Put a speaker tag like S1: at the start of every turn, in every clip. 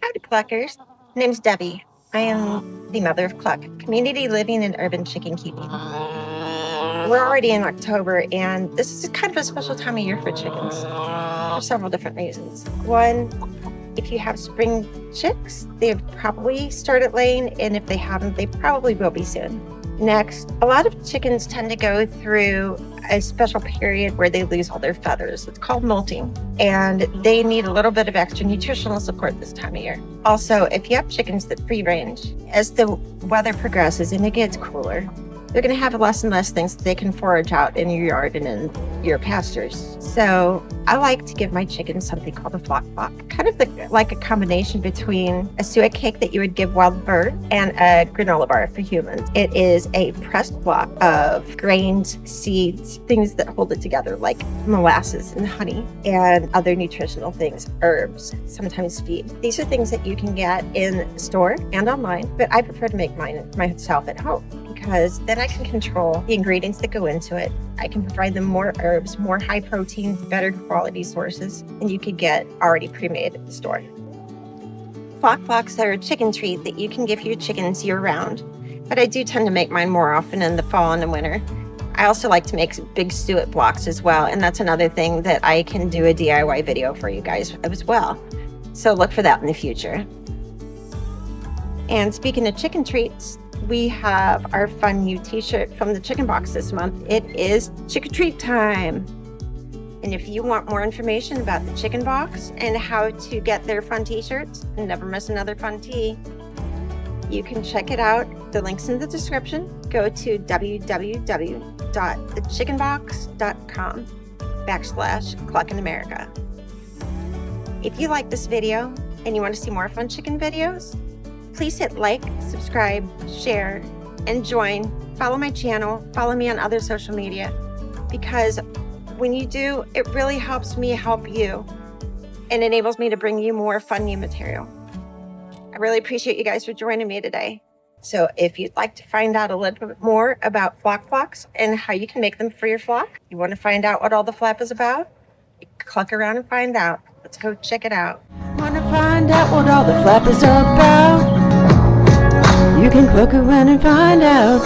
S1: Howdy, Cluckers. My name's Debbie. I am the mother of CLUCK, Community Living and Urban Chicken Keeping. We're already in October, and this is kind of a special time of year for chickens for several different reasons. One, if you have spring chicks, they've probably started laying, and if they haven't, they probably will be soon. Next, a lot of chickens tend to go through a special period where they lose all their feathers. It's called molting, and they need a little bit of extra nutritional support this time of year. Also, if you have chickens that free range, as the weather progresses and it gets cooler, they're going to have less and less things that they can forage out in your yard and in your pastures. So I like to give my chickens something called a flock, kind of like a combination between a suet cake that you would give wild bird and a granola bar for humans. It is a pressed block of grains, seeds, things that hold it together, like molasses and honey and other nutritional things, herbs, sometimes feed. These are things that you can get in the store and online, but I prefer to make mine myself at home, because then I can control the ingredients that go into it. I can provide them more herbs, more high protein, better quality sources than you could get already pre-made at the store. Flock blocks are a chicken treat that you can give your chickens year round, but I do tend to make mine more often in the fall and the winter. I also like to make big suet blocks as well, and that's another thing that I can do a DIY video for you guys as well. So look for that in the future. And speaking of chicken treats, we have our fun new t-shirt from the chicken box this month. It is Chicken Treat Time. And if you want more information about the chicken box and how to get their fun t-shirts and never miss another fun tea, you can check it out. The link's in the description. Go to www.thechickenbox.com/CluckinAmerica. If you like this video and you want to see more fun chicken videos, please hit like, subscribe, share, and join. Follow my channel. Follow me on other social media, because when you do, it really helps me help you and enables me to bring you more fun new material. I really appreciate you guys for joining me today. So if you'd like to find out a little bit more about flock blocks and how you can make them for your flock, you want to find out what all the flap is about, you can cluck around and find out. Let's go check it out. Want to find out what all the flap is about? You can cluck around and find out.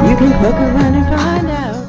S1: You can cluck around and find out.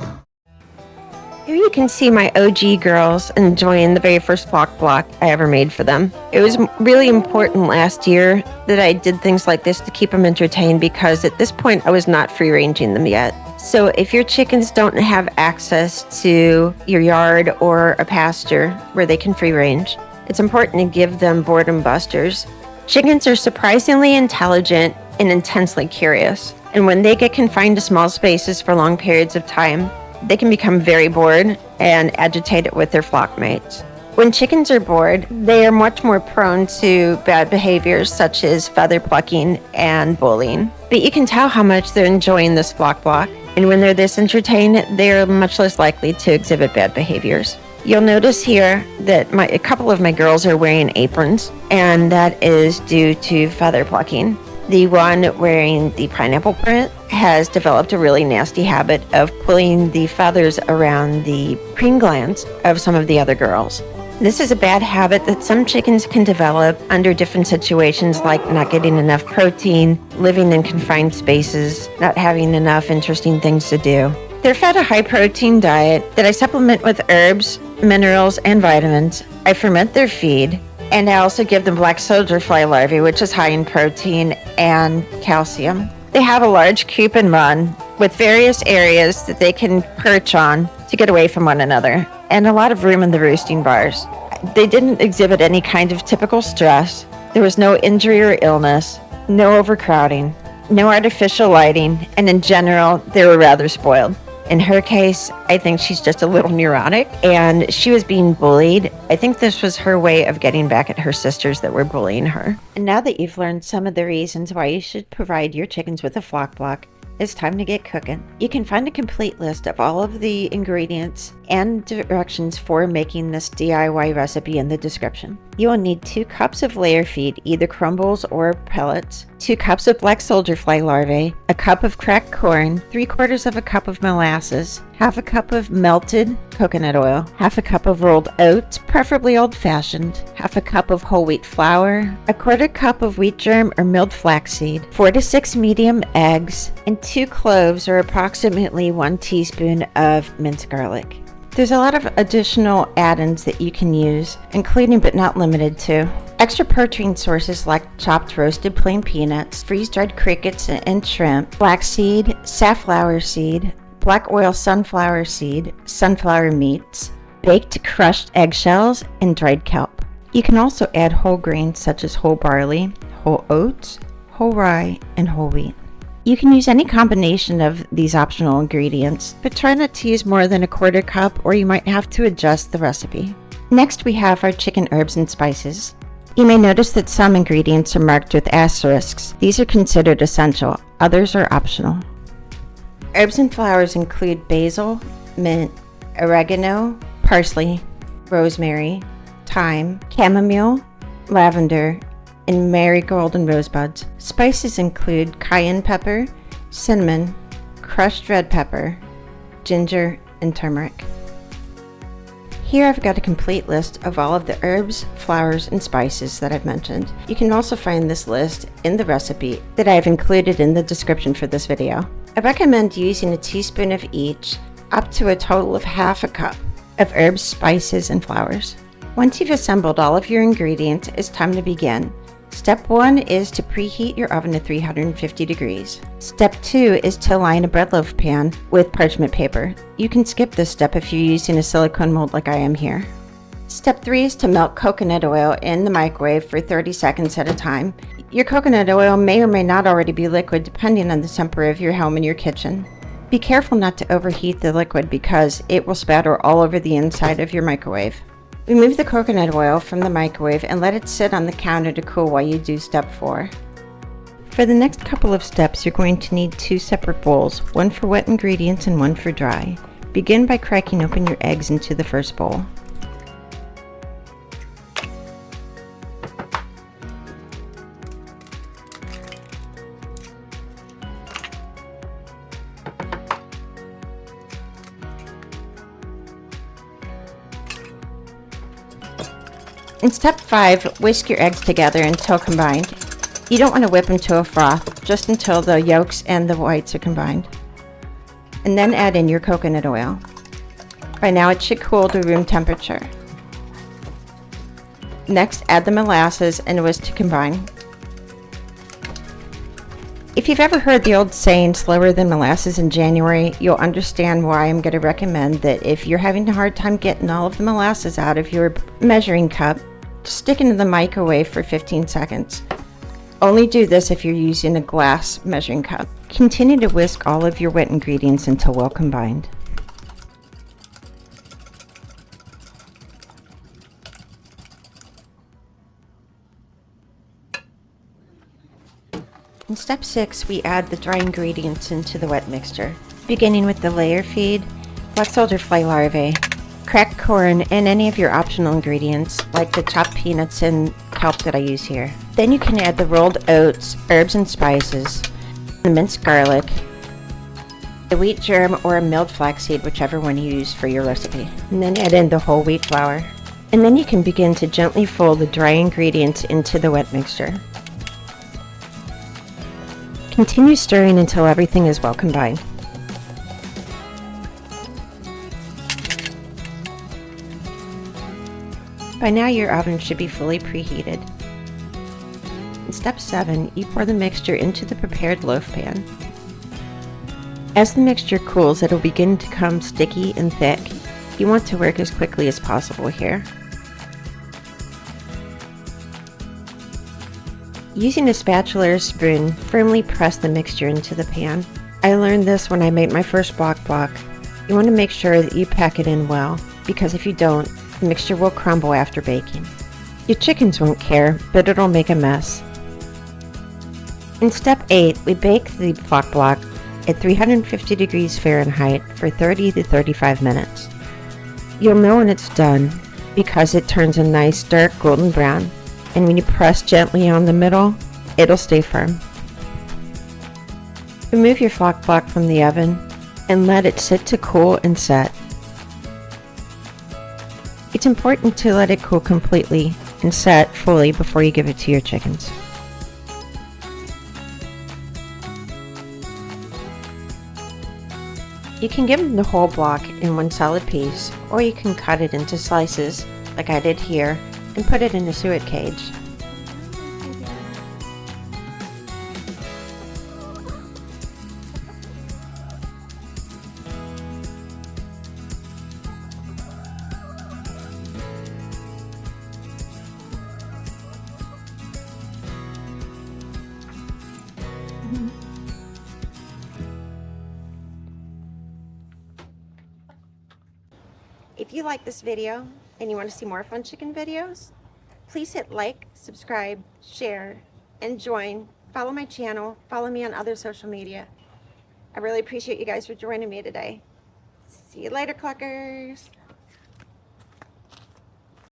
S1: Here you can see my OG girls enjoying the very first flock block I ever made for them. It was really important last year that I did things like this to keep them entertained, because at this point I was not free ranging them yet. So if your chickens don't have access to your yard or a pasture where they can free range, it's important to give them boredom busters. Chickens are surprisingly intelligent and intensely curious, and when they get confined to small spaces for long periods of time, they can become very bored and agitated with their flock mates. When chickens are bored, they are much more prone to bad behaviors such as feather plucking and bullying. But you can tell how much they're enjoying this flock block, and when they're this entertained, they're much less likely to exhibit bad behaviors. You'll notice here that a couple of my girls are wearing aprons, and that is due to feather plucking. The one wearing the pineapple print has developed a really nasty habit of pulling the feathers around the preen glands of some of the other girls. This is a bad habit that some chickens can develop under different situations, like not getting enough protein, living in confined spaces, not having enough interesting things to do. They're fed a high-protein diet that I supplement with herbs, minerals, and vitamins. I ferment their feed, and I also give them black soldier fly larvae, which is high in protein and calcium. They have a large coop and run with various areas that they can perch on to get away from one another, and a lot of room in the roosting bars. They didn't exhibit any kind of typical stress. There was no injury or illness, no overcrowding, no artificial lighting, and in general, they were rather spoiled. In her case, I think she's just a little neurotic, and she was being bullied. I think this was her way of getting back at her sisters that were bullying her. And now that you've learned some of the reasons why you should provide your chickens with a flock block, it's time to get cooking. You can find a complete list of all of the ingredients and directions for making this DIY recipe in the description. You will need 2 cups of layer feed, either crumbles or pellets, 2 cups of black soldier fly larvae, a cup of cracked corn, 3/4 of a cup of molasses, half a cup of melted coconut oil, half a cup of rolled oats, preferably old-fashioned, half a cup of whole wheat flour, 1/4 cup of wheat germ or milled flaxseed, 4 to 6 medium eggs, and 2 cloves or approximately 1 teaspoon of minced garlic. There's a lot of additional add-ins that you can use, including but not limited to extra protein sources like chopped roasted plain peanuts, freeze-dried crickets and shrimp, flaxseed, safflower seed, black oil sunflower seed, sunflower meats, baked crushed eggshells, and dried kelp. You can also add whole grains such as whole barley, whole oats, whole rye, and whole wheat. You can use any combination of these optional ingredients, but try not to use more than 1/4 cup or you might have to adjust the recipe. Next, we have our chicken herbs and spices. You may notice that some ingredients are marked with asterisks. These are considered essential, others are optional. Herbs and flowers include basil, mint, oregano, parsley, rosemary, thyme, chamomile, lavender, and marigold and rosebuds. Spices include cayenne pepper, cinnamon, crushed red pepper, ginger, and turmeric. Here I've got a complete list of all of the herbs, flowers, and spices that I've mentioned. You can also find this list in the recipe that I've included in the description for this video. I recommend using a teaspoon of each, up to a total of half a cup of herbs, spices, and flowers. Once you've assembled all of your ingredients, it's time to begin. Step 1 is to preheat your oven to 350 degrees. Step 2 is to line a bread loaf pan with parchment paper. You can skip this step if you're using a silicone mold like I am here. Step 3 is to melt coconut oil in the microwave for 30 seconds at a time. Your coconut oil may or may not already be liquid depending on the temperature of your home and your kitchen. Be careful not to overheat the liquid because it will spatter all over the inside of your microwave. Remove the coconut oil from the microwave and let it sit on the counter to cool while you do step 4. For the next couple of steps, you're going to need 2 separate bowls, one for wet ingredients and one for dry. Begin by cracking open your eggs into the first bowl. In step 5, whisk your eggs together until combined. You don't want to whip them to a froth, just until the yolks and the whites are combined. And then add in your coconut oil. By now it should cool to room temperature. Next, add the molasses and whisk to combine. If you've ever heard the old saying, slower than molasses in January, you'll understand why I'm going to recommend that if you're having a hard time getting all of the molasses out of your measuring cup, just stick it in the microwave for 15 seconds. Only do this if you're using a glass measuring cup. Continue to whisk all of your wet ingredients until well combined. In step 6, we add the dry ingredients into the wet mixture, beginning with the layer feed, black soldier fly larvae, cracked corn, and any of your optional ingredients like the chopped peanuts and kelp that I use here. Then you can add the rolled oats, herbs and spices, the minced garlic, the wheat germ or milled flaxseed, whichever one you use for your recipe. And then add in the whole wheat flour. And then you can begin to gently fold the dry ingredients into the wet mixture. Continue stirring until everything is well combined. By now your oven should be fully preheated. In step 7, you pour the mixture into the prepared loaf pan. As the mixture cools, it will begin to become sticky and thick. You want to work as quickly as possible here. Using a spatula or spoon, firmly press the mixture into the pan. I learned this when I made my first block. You want to make sure that you pack it in well, because if you don't, the mixture will crumble after baking. Your chickens won't care, but it'll make a mess. In step 8, we bake the flock block at 350 degrees Fahrenheit for 30 to 35 minutes. You'll know when it's done because it turns a nice dark golden brown. And when you press gently on the middle, it'll stay firm. Remove your flock block from the oven and let it sit to cool and set. It's important to let it cool completely and set fully before you give it to your chickens. You can give them the whole block in one solid piece, or you can cut it into slices, like I did here, and put it in a suet cage. If you like this video and you want to see more fun chicken videos, please hit like, subscribe, share, and join. Follow my channel. Follow me on other social media. I really appreciate you guys for joining me today. See you later, cluckers.